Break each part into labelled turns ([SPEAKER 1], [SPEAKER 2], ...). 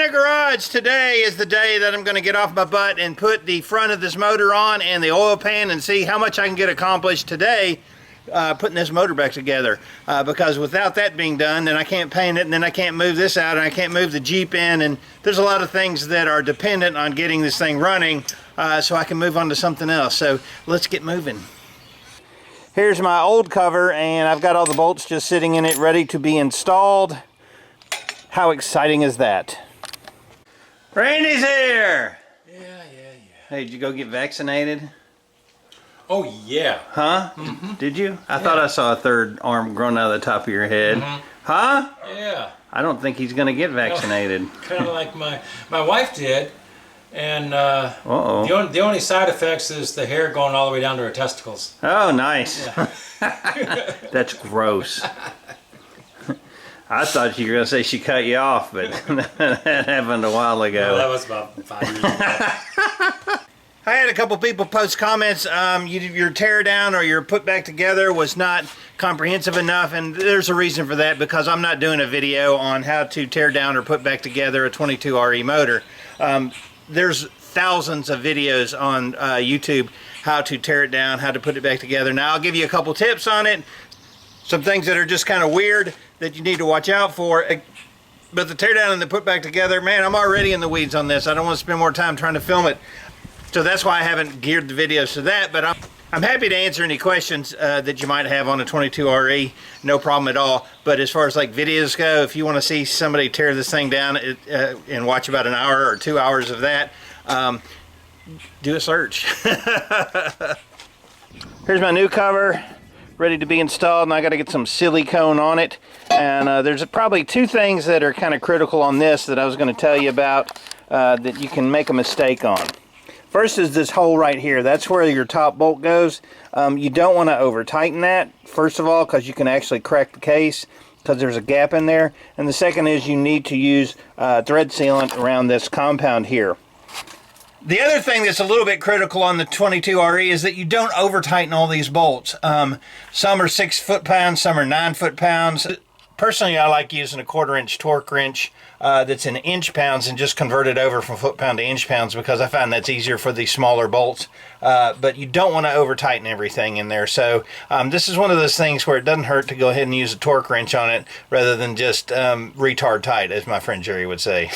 [SPEAKER 1] the garage. Today is the day that I'm going to get off my butt and put the front of this motor on and the oil pan and see how much I can get accomplished today putting this motor back together. Because without that being done, then I can't paint it, and then I can't move this out, and I can't move the Jeep in, and there's a lot of things that are dependent on getting this thing running so I can move on to something else. So let's get moving. Here's my old cover, and I've got all the bolts just sitting in it ready to be installed. How exciting is that? Randy's here!
[SPEAKER 2] Yeah.
[SPEAKER 1] Hey, did you go get vaccinated?
[SPEAKER 2] Oh, yeah.
[SPEAKER 1] Huh?
[SPEAKER 2] Mm-hmm.
[SPEAKER 1] Did you? I thought I saw a third arm growing out of the top of your head.
[SPEAKER 2] Mm-hmm.
[SPEAKER 1] Huh?
[SPEAKER 2] Yeah.
[SPEAKER 1] I don't think he's going to get vaccinated.
[SPEAKER 2] Kind of like my wife did. And
[SPEAKER 1] Uh-oh.
[SPEAKER 2] the only side effects is the hair going all the way down to her testicles.
[SPEAKER 1] Oh, nice.
[SPEAKER 2] Yeah.
[SPEAKER 1] That's gross. I thought you were going to say she cut you off, but that happened a while ago.
[SPEAKER 2] Well, that was about 5 years ago.
[SPEAKER 1] I had a couple people post comments, your tear down or your put back together was not comprehensive enough, and there's a reason for that, because I'm not doing a video on how to tear down or put back together a 22RE motor. There's thousands of videos on YouTube how to tear it down, how to put it back together. Now I'll give you a couple tips on it, some things that are just kind of weird that you need to watch out for. But the tear down and the put back together, man, I'm already in the weeds on this. I don't want to spend more time trying to film it. So that's why I haven't geared the videos to that, but I'm happy to answer any questions that you might have on a 22RE, no problem at all. But as far as like videos go, if you want to see somebody tear this thing down and watch about an hour or 2 hours of that, do a search. Here's my new cover, ready to be installed, and I got to get some silicone on it. And there's probably two things that are kind of critical on this that I was going to tell you about that you can make a mistake on. First is this hole right here. That's where your top bolt goes. You don't want to over tighten that, first of all, because you can actually crack the case because there's a gap in there. And the second is you need to use thread sealant around this compound here. The other thing that's a little bit critical on the 22RE is that you don't over tighten all these bolts. Some are 6 foot-pounds, some are 9 foot-pounds. Personally, I like using a 1/4 inch torque wrench that's in inch-pounds and just convert it over from foot-pound to inch-pounds, because I find that's easier for these smaller bolts. But you don't want to over-tighten everything in there. So this is one of those things where it doesn't hurt to go ahead and use a torque wrench on it rather than just retard tight, as my friend Jerry would say.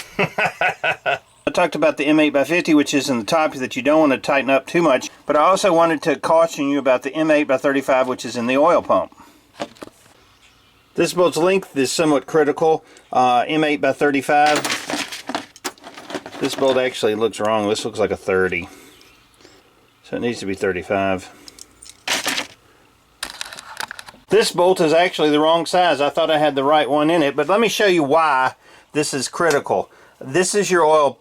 [SPEAKER 1] I talked about the M8x50, which is in the top, that you don't want to tighten up too much. But I also wanted to caution you about the M8x35, which is in the oil pump. This bolt's length is somewhat critical. M8x35. This bolt actually looks wrong. This looks like a 30. So it needs to be 35. This bolt is actually the wrong size. I thought I had the right one in it, but let me show you why this is critical. This is your oil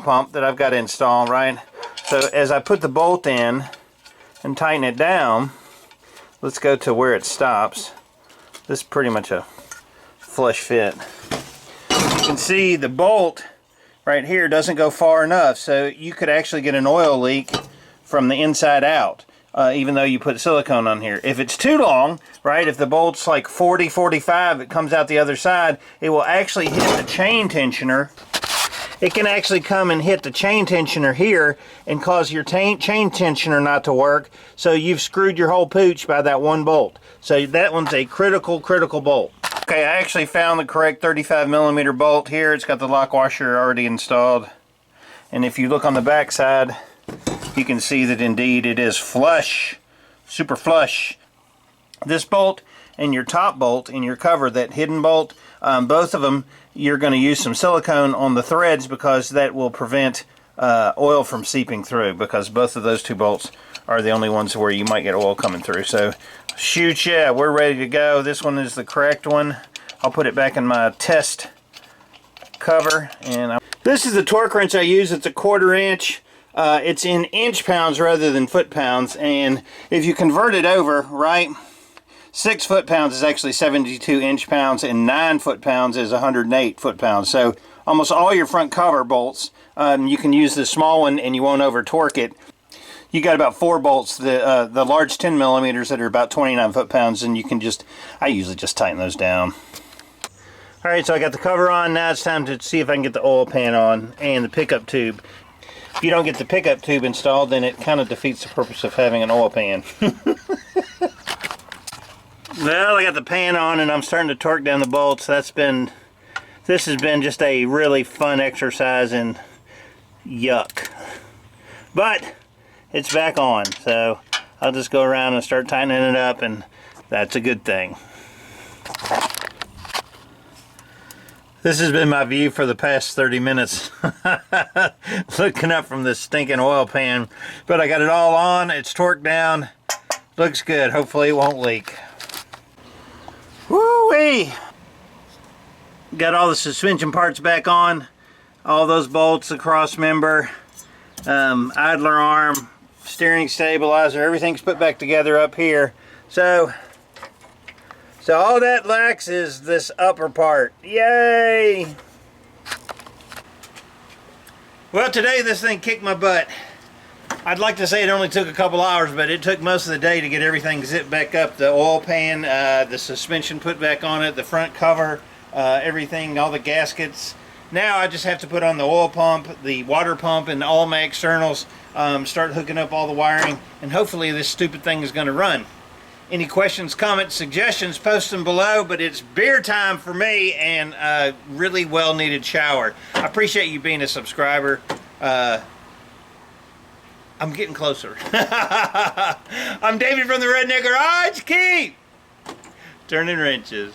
[SPEAKER 1] pump that I've got installed, right? So as I put the bolt in and tighten it down, let's go to where it stops. This is pretty much a flush fit. You can see the bolt right here doesn't go far enough, so you could actually get an oil leak from the inside out, even though you put silicone on here. If it's too long, right, if the bolt's like 40, 45, it comes out the other side, it will actually hit the chain tensioner. It can actually come and hit the chain tensioner here and cause your chain tensioner not to work, so you've screwed your whole pooch by that one bolt. So that one's a critical bolt. Okay, I actually found the correct 35mm bolt here. It's got the lock washer already installed. And if you look on the back side, you can see that indeed it is flush, super flush. This bolt and your top bolt in your cover, that hidden bolt, both of them, you're going to use some silicone on the threads because that will prevent oil from seeping through, because both of those two bolts are the only ones where you might get oil coming through. So shoot, yeah, we're ready to go. This one is the correct one. I'll put it back in my test cover. And this is the torque wrench I use. It's a 1/4 inch. It's in inch-pounds rather than foot-pounds, and if you convert it over, right, 6 foot-pounds is actually 72 inch-pounds, and 9 foot-pounds is 108 foot-pounds. So almost all your front cover bolts, you can use the small one and you won't over-torque it. You got about 4 bolts, the large 10mm that are about 29 foot-pounds, and you can just, I usually just tighten those down. All right, so I got the cover on. Now it's time to see if I can get the oil pan on and the pickup tube. If you don't get the pickup tube installed, then it kind of defeats the purpose of having an oil pan. Well, I got the pan on and I'm starting to torque down the bolts. This has been just a really fun exercise in yuck. But it's back on, so I'll just go around and start tightening it up, and that's a good thing. This has been my view for the past 30 minutes. Looking up from this stinking oil pan. But I got it all on, it's torqued down. Looks good, hopefully it won't leak. Woo-wee! Got all the suspension parts back on. All those bolts, the cross member, idler arm, steering stabilizer, everything's put back together up here. So all that lacks is this upper part. Yay! Well, today this thing kicked my butt. I'd like to say it only took a couple hours, but it took most of the day to get everything zipped back up. The oil pan, the suspension put back on it, the front cover, everything, all the gaskets. Now I just have to put on the oil pump, the water pump, and all my externals, start hooking up all the wiring, and hopefully this stupid thing is going to run. Any questions, comments, suggestions, post them below, but it's beer time for me and a really well needed shower. I appreciate you being a subscriber. I'm getting closer. I'm David from the Redneck Garage. Keep turning wrenches.